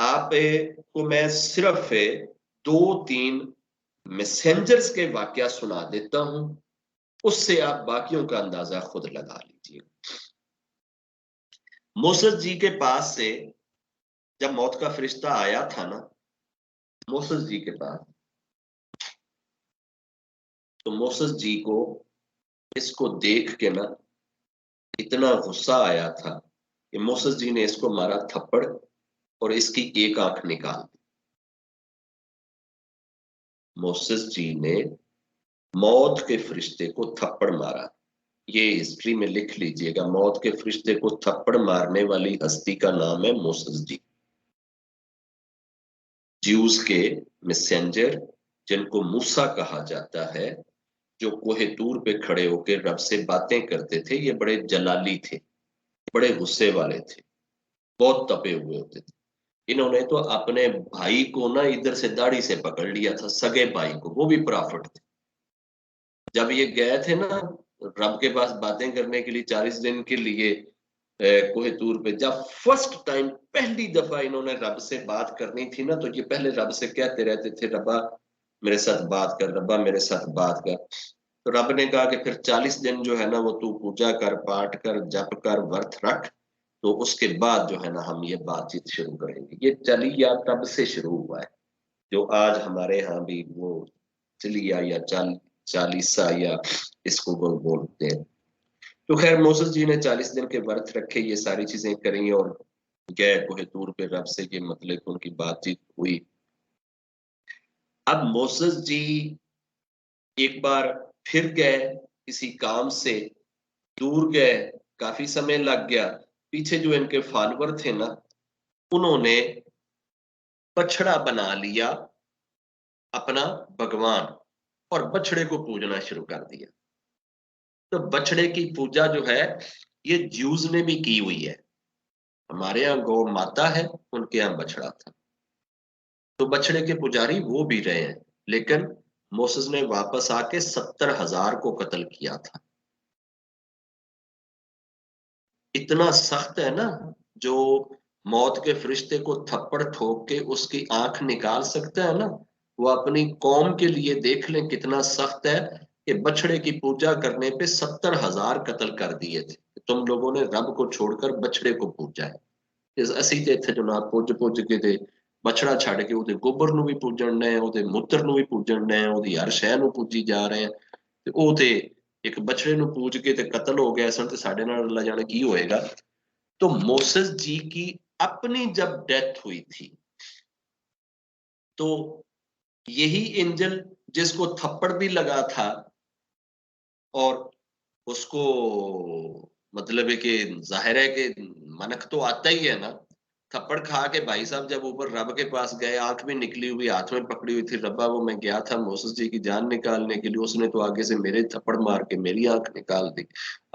आप को मैं सिर्फ 2-3 मैसेंजर्स के वाकया सुना देता हूं, उससे आप बाकियों का अंदाजा खुद लगा लीजिए। मोसेस जी के पास से जब मौत का फरिश्ता आया था ना, मोसेस जी के पास, तो मोसेस जी को इसको देख के ना इतना गुस्सा आया था कि मोसेस जी ने इसको मारा थप्पड़ और इसकी एक आंख निकाल दी। मोसेस जी ने मौत के फरिश्ते को थप्पड़ मारा। ये हिस्ट्री में लिख लीजिएगा, मौत के फरिश्ते को थप्पड़ मारने वाली हस्ती का नाम है मोसेस जी। ज्यूज के मैसेंजर, जिनको मूसा कहा जाता है, जो कोहे तूर पे खड़े होकर रब से बातें करते थे, ये बड़े जलाली थे, बड़े गुस्से वाले थे, बहुत तपे हुए होते थे। इन्होंने तो अपने भाई को ना इधर से दाढ़ी से पकड़ लिया था, सगे भाई को, वो भी प्रॉफिट थे। जब ये गए थे ना रब के पास बातें करने के लिए 40 दिन के लिए कोहे तूर पे, जब फर्स्ट टाइम पहली दफा इन्होंने रब से बात करनी थी ना, तो ये पहले रब से कहते रहते थे, रब्बा मेरे साथ बात कर, रब्बा मेरे साथ बात कर। तो रब ने कहा कि फिर 40 दिन जो है ना वो तू पूजा कर, पाठ कर, जप कर, व्रत रख, तो उसके बाद जो है ना हम ये बातचीत शुरू करेंगे। ये चलिया तब से शुरू हुआ है, जो आज हमारे यहाँ भी वो चलिया या चालीसा या इसको वो बोलते हैं। तो खैर मोसेस जी ने 40 दिन के व्रत रखे, ये सारी चीजें करी और गए कोहे तूर पे, रब से ये मतलब उनकी बातचीत हुई। अब मोसेस जी एक बार फिर गए किसी काम से, दूर गए, काफी समय लग गया। पीछे जो इनके फॉलोवर थे ना, उन्होंने बछड़ा बना लिया अपना भगवान और बछड़े को पूजना शुरू कर दिया। तो बछड़े की पूजा जो है ये ज्यूज ने भी की हुई है। हमारे यहाँ गौ माता है, उनके यहाँ बछड़ा था, तो बछड़े के पुजारी वो भी रहे हैं। लेकिन मोसेस ने वापस आके 70,000 को कत्ल किया था। इतना सख्त है ना, जो मौत के फरिश्ते को थप्पड़ ठोक के उसकी आंख निकाल सकता है ना, वो अपनी कौम के लिए देख लें कितना सख्त है कि बछड़े की पूजा करने पे 70,000 कत्ल कर दिए थे। तुम लोगों ने रब को छोड़कर बछड़े को पूजा है। ਅਸੀਂ ਤੇ ਇੱਥੇ ਜਨਾਬ ਪੁੱਜ ਕੇ ਤੇ ਬਛੜਾ ਛੱਡ ਕੇ ਉਹਦੇ ਗੋਬਰ ਨੂੰ ਵੀ ਪੂਜਣ ਨੇ, ਉਹਦੇ ਮੂਤਰ ਨੂੰ ਵੀ ਪੂਜਣ ਨੇ, ਉਹਦੀ ਹਰ ਸ਼ੈ ਨੂੰ ਪੂਜੀ ਜਾ ਰਹੇ ਆ। ਤੇ ਉਹ ਤੇ ਇੱਕ बछड़े ਨੂੰ पूज के ਤੇ कत्ल हो गए सन, ਤੇ ਸਾਡੇ ਨਾਲ अल्लाह जाने की होएगा। तो मोसेस जी की अपनी जब डेथ हुई थी, तो यही एंजल जिसको थप्पड़ भी लगा था और उसको मतलब है कि जाहिर है कि मनक तो आता ही है ना, थप्पड़ खा के भाई साहब जब ऊपर रब के पास गए, आंख भी निकली हुई, हाथ में पकड़ी हुई थी, रब्बा वो मैं गया था मोसेस जी की जान निकालने के लिए, उसने तो आगे से मेरे थप्पड़ मार के मेरी आंख निकाल दी,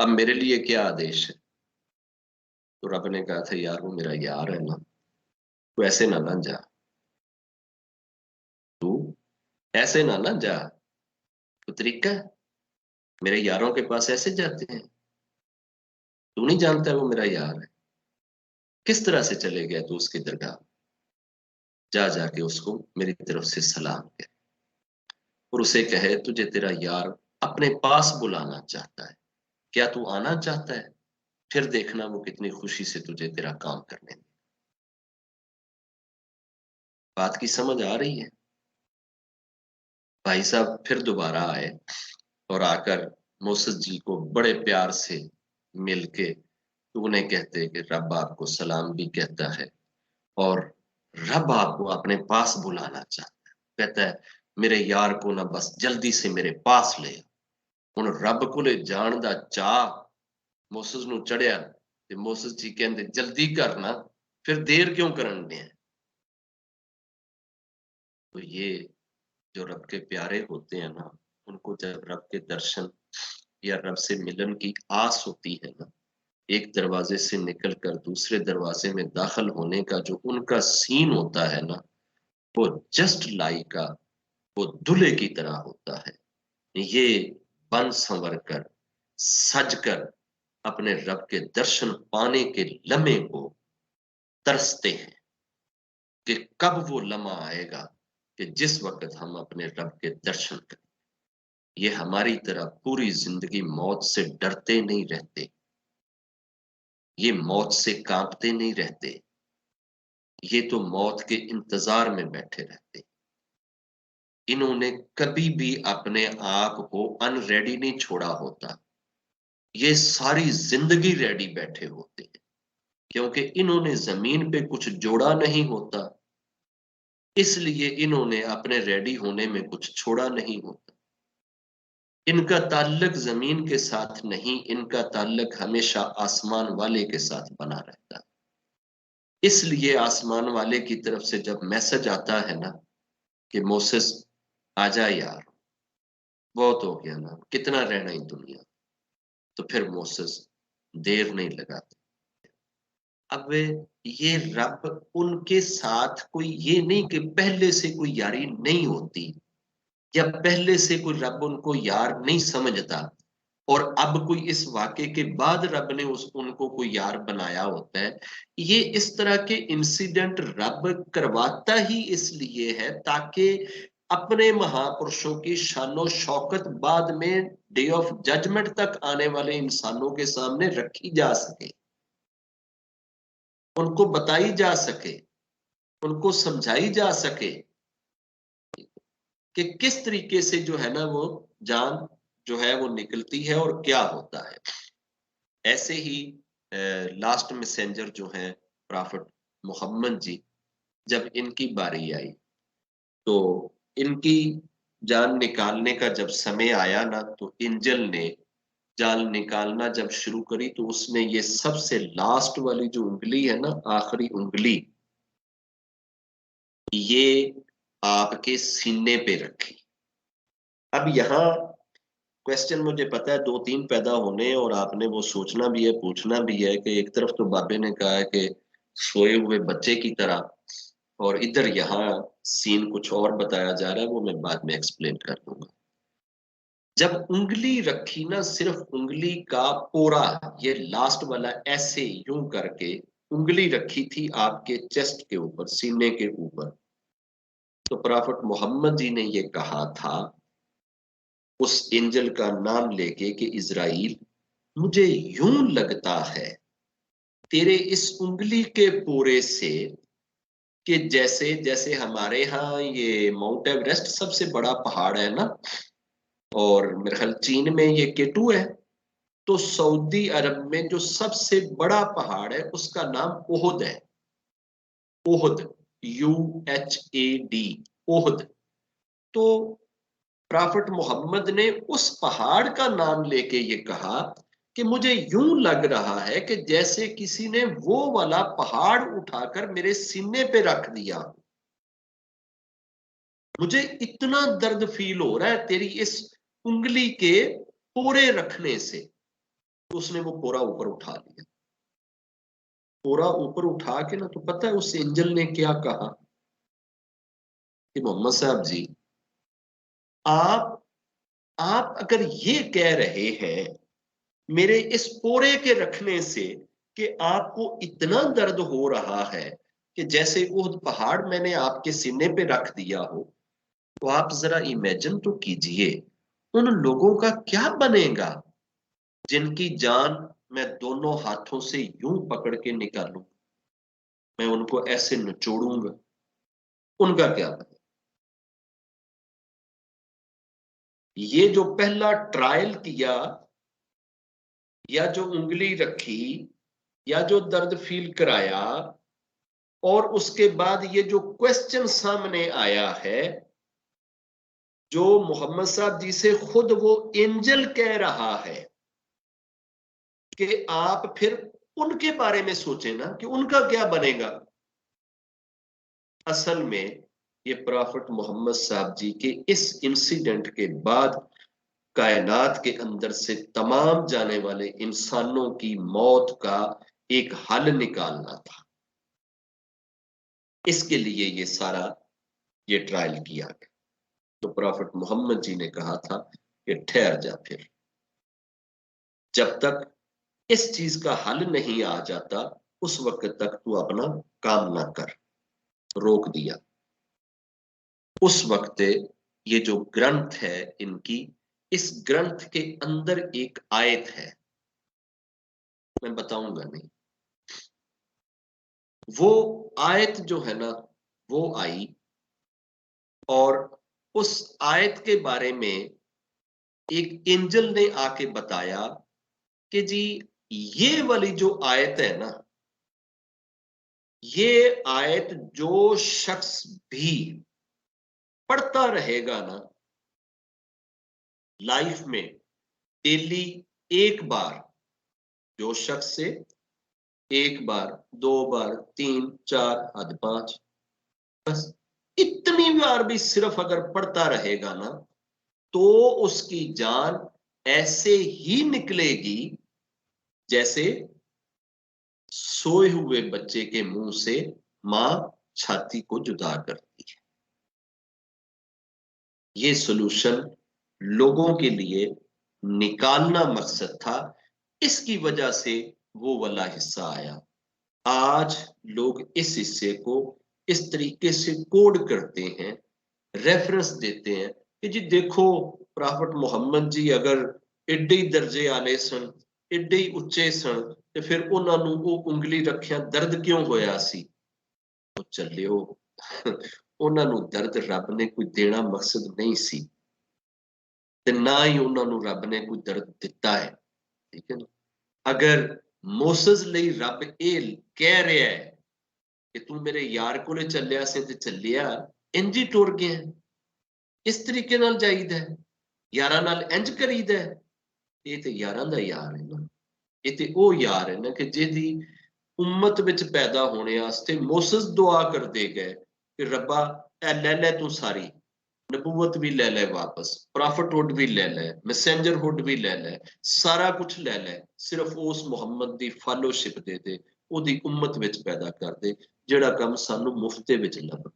अब मेरे लिए क्या आदेश है। तो रब ने कहा था यार वो मेरा यार है ना, तू ऐसे ना ना जा, तू ऐसे ना ना जा, तो तरीका है, मेरे यारों के पास ऐसे जाते हैं, तू नहीं जानता है वो मेरा यार है, किस तरह से चले गया तू उसकी दरगाह, जा जाके उसको मेरी तरफ से सलाम कह और उसे कहे तुझे तेरा यार अपने पास बुलाना चाहता है, क्या तू आना चाहता है, फिर देखना वो कितनी खुशी से तुझे तेरा काम करने दे। बात की समझ आ रही है। भाई साहब फिर दोबारा आए और आकर मोसेस जी को बड़े प्यार से मिलके तो उन्हें कहते कि रब आपको सलाम भी कहता है और रब आपको अपने पास बुलाना चाहता है। कहता है मेरे यार को ना बस जल्दी से मेरे पास ले आ। ਹੁਣ ਰੱਬ ਕੋਲੇ ਜਾਣ ਦਾ ਚਾਹ ਮੋਸਸ ਨੂੰ ਚੜਿਆ ਤੇ ਮੋਸਸ ਜੀ ਕਹਿੰਦੇ जल्दी करना, फिर देर क्यों करन दे। तो ये जो रब के प्यारे होते हैं ना, उनको जब रब के दर्शन या रब से मिलन की आस होती है ना, एक दरवाजे से निकल कर दूसरे दरवाजे में दाखिल होने का जो उनका सीन होता है ना, वो जस्ट लाइक का वो दूल्हे की तरह होता है। ये बन संवर कर सज कर अपने रब के दर्शन पाने के लम्हे को तरसते हैं। कि कब वो लम्हा आएगा कि जिस वक्त हम अपने रब के दर्शन करें। ये हमारी तरह पूरी जिंदगी मौत से डरते नहीं रहते, ये मौत से कांपते नहीं रहते, ये तो मौत के इंतजार में बैठे रहते। इन्होंने कभी भी अपने आप को अनरेडी नहीं छोड़ा होता, ये सारी जिंदगी रेडी बैठे होते हैं, क्योंकि इन्होंने जमीन पे कुछ जोड़ा नहीं होता, इसलिए इन्होंने अपने रेडी होने में कुछ छोड़ा नहीं होता। इनका ताल्लुक जमीन के साथ नहीं, इनका ताल्लुक हमेशा आसमान वाले के साथ बना रहता है। इसलिए आसमान वाले की तरफ से जब मैसेज आता है ना कि मोसेस आजा यार, बहुत हो गया ना, कितना रहना ही दुनिया, तो फिर मोसेस देर नहीं लगाते। अब ये रब उनके साथ कोई ये नहीं कि पहले से कोई यारी नहीं होती, या पहले से कोई रब उनको यार नहीं समझता और अब कोई इस वाक़े के बाद रब ने उस उनको कोई यार बनाया होता है। ये इस तरह के इंसिडेंट रब करवाता ही इसलिए है ताकि अपने महापुरुषों की शानो शौकत बाद में डे ऑफ जजमेंट तक आने वाले इंसानों के सामने रखी जा सके, उनको बताई जा सके, उनको समझाई जा सके कि किस तरीके से जो है ना वो जान जो है वो निकलती है और क्या होता है। ऐसे ही लास्ट मैसेंजर जो है प्रॉफिट मोहम्मद जी, जब इनकी बारी आई तो इनकी जान निकालने का जब समय आया ना, तो एंजल ने जान निकालना जब शुरू करी तो उसने ये सबसे लास्ट वाली जो उंगली है ना, आखिरी उंगली, ये आपके सीने पे रखी। अब यहाँ क्वेश्चन मुझे पता है 2-3 पैदा होने, और आपने वो सोचना भी है, पूछना भी है कि एक तरफ तो बाबे ने कहा है कि सोए हुए बच्चे की तरह, और इधर यहाँ सीन कुछ और बताया जा रहा है, वो मैं बाद में एक्सप्लेन कर दूंगा। जब उंगली रखी ना, सिर्फ उंगली का पोरा, ये लास्ट वाला ऐसे यूं करके उंगली रखी थी आपके चेस्ट के ऊपर, सीने के ऊपर, तो प्रॉफिट मोहम्मद जी ने ये कहा था उस एंजल का नाम लेके कि इज़राइल, मुझे यूं लगता है तेरे इस उंगली के पोरे से कि जैसे जैसे हमारे यहाँ ये माउंट एवरेस्ट सबसे बड़ा पहाड़ है ना, और मेरे ख्याल चीन में ये केटू है, तो सऊदी अरब में जो सबसे बड़ा पहाड़ है उसका नाम ओहद है। ओहद, UHAD, ओहद। तो प्रॉफिट मोहम्मद ने उस पहाड़ का नाम लेके ये कहा कि मुझे यूं लग रहा है कि जैसे किसी ने वो वाला पहाड़ उठाकर मेरे सीने पे रख दिया, मुझे इतना दर्द फील हो रहा है तेरी इस उंगली के पोरे रखने से। तो उसने वो पोरा ऊपर उठा लिया। पोरा ऊपर उठा के ना, तो पता है उस एंजल ने क्या कहा कि मोहम्मद साहब जी, आप आप अगर ये कह रहे हैं मेरे इस पोरे के रखने से कि आपको इतना दर्द हो रहा है कि जैसे वो पहाड़ मैंने आपके सीने पे रख दिया हो, तो आप जरा इमेजिन तो कीजिए उन लोगों का क्या बनेगा जिनकी जान मैं दोनों हाथों से यूं पकड़ के निकालूं, मैं उनको ऐसे निचोड़ूंगा, उनका क्या बनेगा। ये जो पहला ट्रायल किया, या जो उंगली रखी, या जो दर्द फील कराया, और उसके बाद ये जो क्वेश्चन सामने आया है, जो मोहम्मद साहब जी से खुद वो एंजल कह रहा है कि आप फिर उनके बारे में सोचें ना कि उनका क्या बनेगा। असल में ये प्रॉफिट मोहम्मद साहब जी के इस इंसिडेंट के बाद कायनात के अंदर से तमाम जाने वाले इंसानों की मौत का एक हल निकालना था। इसके लिए ये सारा ये ट्रायल किया गया। तो प्रॉफिट मोहम्मद जी ने कहा था कि ठहर जा, फिर जब तक इस चीज का हल नहीं आ जाता उस वक्त तक तू अपना काम ना कर। रोक दिया। उस वक्त ये जो ग्रंथ है इनकी, इस ग्रंथ के अंदर एक आयत है, मैं बताऊंगा नहीं। वो आयत जो है ना, वो आई और उस आयत के बारे में एक एंजल ने आके बताया कि जी ये वाली जो आयत है ना, ये आयत जो शख्स भी पढ़ता रहेगा ना लाइफ में, डेली एक बार, जो शख्स से एक बार, दो बार, तीन, चार, हद पांच, बस इतनी बार भी सिर्फ अगर पढ़ता रहेगा ना, तो उसकी जान ऐसे ही निकलेगी जैसे सोए हुए बच्चे के मुंह से मां छाती को जुदा करती है। ये सॉल्यूशन लोगों के लिए निकालना मकसद था, इसकी वजह से वो वाला हिस्सा आया। आज लोग इस हिस्से को इस तरीके से कोड करते हैं, रेफरेंस देते हैं कि जी देखो प्रॉफिट मोहम्मद जी अगर एडे ही दर्जे आले सन, एडे ही ਉੱਚੇ ਸਨ, ਤੇ ਫਿਰ ਉਹਨਾਂ ਨੂੰ ਉਹ ਉਂਗਲੀ ਰੱਖਿਆ ਦਰਦ ਕਿਉਂ ਹੋਇਆ ਸੀ। ਉਹ ਚੱਲਿਓ ਉਹਨਾਂ ਨੂੰ ਦਰਦ ਰੱਬ ਨੇ ਕੋਈ ਦੇਣਾ ਮਕਸਦ ਨਹੀਂ ਸੀ, ਤੇ ਨਾ ਹੀ ਉਹਨਾਂ ਨੂੰ ਰੱਬ ਨੇ ਕੋਈ ਦਰਦ ਦਿੱਤਾ ਹੈ। ਠੀਕ ਹੈ ਨਾ। ਅਗਰ ਮੋਸਸ ਲਈ ਰੱਬ ਇਹ ਕਹਿ ਰਿਹਾ ਹੈ ਕਿ ਤੂੰ ਮੇਰੇ ਯਾਰ ਕੋਲੇ ਚੱਲਿਆ ਸੀ ਤੇ ਚੱਲਿਆ, ਇੰਜ ਹੀ ਟੁਰ ਗਿਆ, ਇਸ ਤਰੀਕੇ ਨਾਲ ਜਾਈਦਾ, ਯਾਰਾਂ ਨਾਲ ਇੰਜ ਕਰੀਦਾ, ਇਹ ਤੇ ਯਾਰਾਂ ਦਾ ਯਾਰ ਹੈ ਨਾ। ਇਹ ਤੇ ਉਹ ਯਾਰ ਹੈ ਨਾ ਕਿ ਜਿਹਦੀ ਉਮਤ ਵਿੱਚ ਪੈਦਾ ਹੋਣੇ ਵਾਸਤੇ ਮੋਸਸ ਦੁਆ ਕਰਦੇ ਗਏ ਕਿ ਰੱਬਾ ਇਹ ਲੈ ਤੂੰ ਸਾਰੀ नबूवत भी ले ले वापस, प्रॉफिटहुड भी ले ले, मैसेंजरहुड भी ले ले, सारा कुछ ले ले, सिर्फ उस मुहम्मद दी फॉलोशिप दे दे, ओदी उम्मत विच पैदा कर दे, जेड़ा काम सानू मुफ्त दे विच लभ।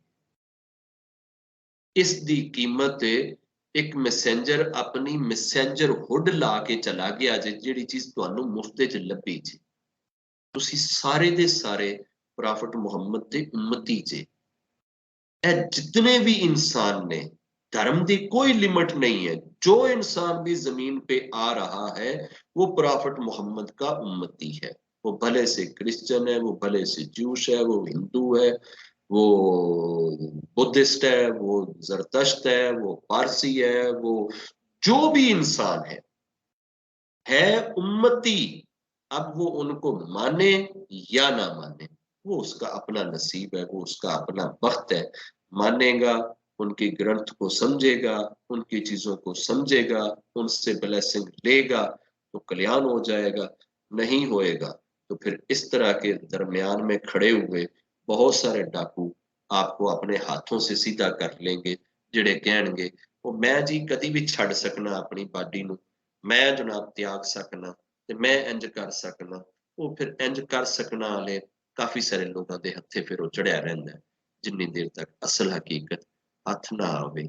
इस दी कीमत एक मैसेंजर अपनी मैसेंजरहुड ला के चला गया जे, जेड़ी चीज तुहानू मुफ्त च लभी जे, तुसी सारे दे सारे प्रॉफिट मुहम्मद दे उम्मती जे। जितने भी इंसान ने, धर्म की कोई लिमिट नहीं है, जो इंसान भी जमीन पे आ रहा है वो प्रॉफिट मोहम्मद का उम्मती है। वो भले से क्रिश्चियन है, वो भले से जूश है, वो हिंदू है, वो बुद्धिस्ट है, वो जरदश्त है, वो पारसी है, वो जो भी इंसान है उम्मती। अब वो उनको माने या ना माने, वो उसका अपना नसीब है, वो उसका अपना बख्त है। मानेगा, उनके ग्रंथ को समझेगा, उनकी चीजों को समझेगा, उनसे ब्लेसिंग लेगा तो कल्याण हो जाएगा, नहीं होएगा तो फिर इस तरह के दरमियान में खड़े हुए बहुत सारे डाकू आपको अपने हाथों से सीधा कर लेंगे, जिहड़े कहणगे वो मैं जी कदी भी छड़ सकना अपनी बाडी नूं, मैं जनाब त्याग सकना, ते मैं इंज कर सकना। वो फिर इंज कर सकना वाले काफी सारे लोगों के हत्थे फिर वो चढ़िया रहिंदा है, जिन्नी देर तक असल हकीकत हथ ना आवे,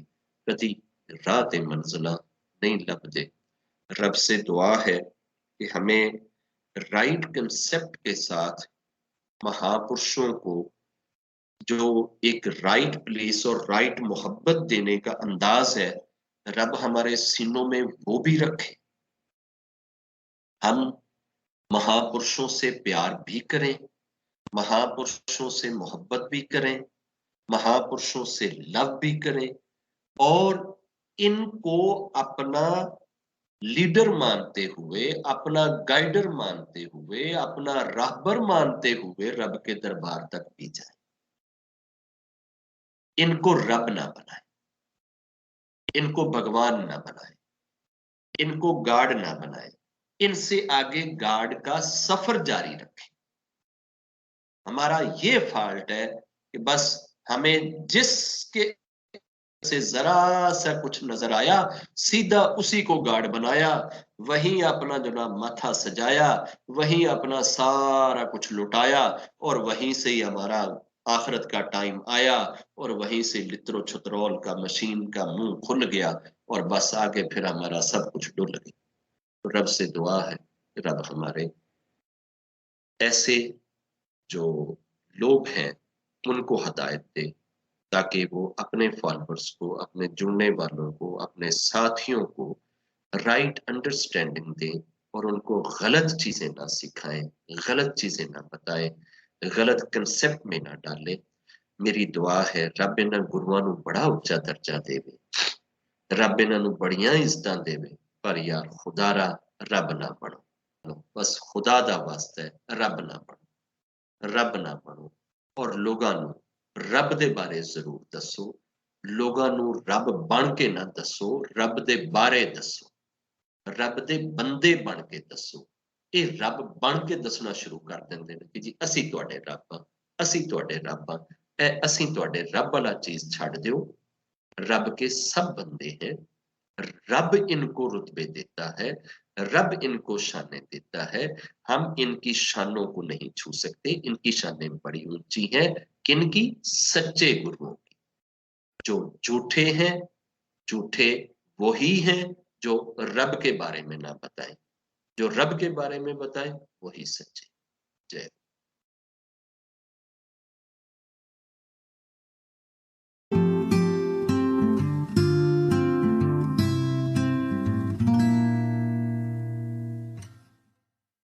कदी राह ते मंजिला नहीं लभदे। रब से दुआ है कि हमें राइट कंसेप्ट के साथ महापुरुषों को जो एक राइट प्लेस और राइट मोहब्बत देने का अंदाज है, रब हमारे सीनों में वो भी रखे। हम महापुरुषों से प्यार भी करें, महापुरुषों से मोहब्बत भी करें, महापुरुषों से लव भी करें, और इनको अपना लीडर मानते हुए, अपना गाइडर मानते हुए, अपना राहबर मानते हुए रब के दरबार तक भी जाए। इनको रब ना बनाए, इनको भगवान ना बनाए, इनको गार्ड ना बनाए, इनसे आगे गार्ड का सफर जारी रखें। हमारा ये फॉल्ट है कि बस हमें जिसके से जरा सा कुछ नजर आया सीधा उसी को गार्ड बनाया, वहीं अपना जो ना माथा सजाया, वहीं अपना सारा कुछ लुटाया, और वहीं से ही हमारा आखिरत का टाइम आया, और वहीं से लित्रो छुतरौल का मशीन का मुंह खुल गया, और बस आगे फिर हमारा सब कुछ डुल गया। तो रब से दुआ है, रब हमारे ऐसे जो लोग हैं उनको हदायत दे, ताकि वो अपने फॉलोअर्स को, अपने जुड़ने वालों को, अपने साथियों को राइट अंडरस्टैंडिंग दें और उनको गलत चीजें ना सिखाएं, गलत चीजें ना बताएं, गलत कंसेप्ट में ना डालें। मेरी दुआ है रब इन्हां गुरुआं नूं बड़ा उच्चा दर्जा देवे, रब इन्हां नूं बड़ियां इज्जतां देवे, पर यार खुदारा रब ना बनो, बस खुदा दा वास्ता है रब ना बनो, रब ना बनो। और लोगां नूं रब दे बारे जरूर दसो, लोगां नूं रब बन के ना दसो, रब दे बारे दसो, रब दे बंदे बन के दसो। ये रब बन के दसना शुरू कर देंदे ने कि जी असीं तुहाडे रब हां, असीं तुहाडे रब हां। ए असीं तुहाडे रब वाला चीज छड्ड दिओ, रब के सब बंदे हैं, रब इनको रुतबे देता है, रब इनको शानें देता है। हम इनकी शानों को नहीं छू सकते, इनकी शानें बड़ी ऊंची हैं। किनकी? सच्चे गुरुओं की। जो झूठे हैं, झूठे वही हैं जो रब के बारे में ना बताएं, जो रब के बारे में बताएं वही सच्चे। जय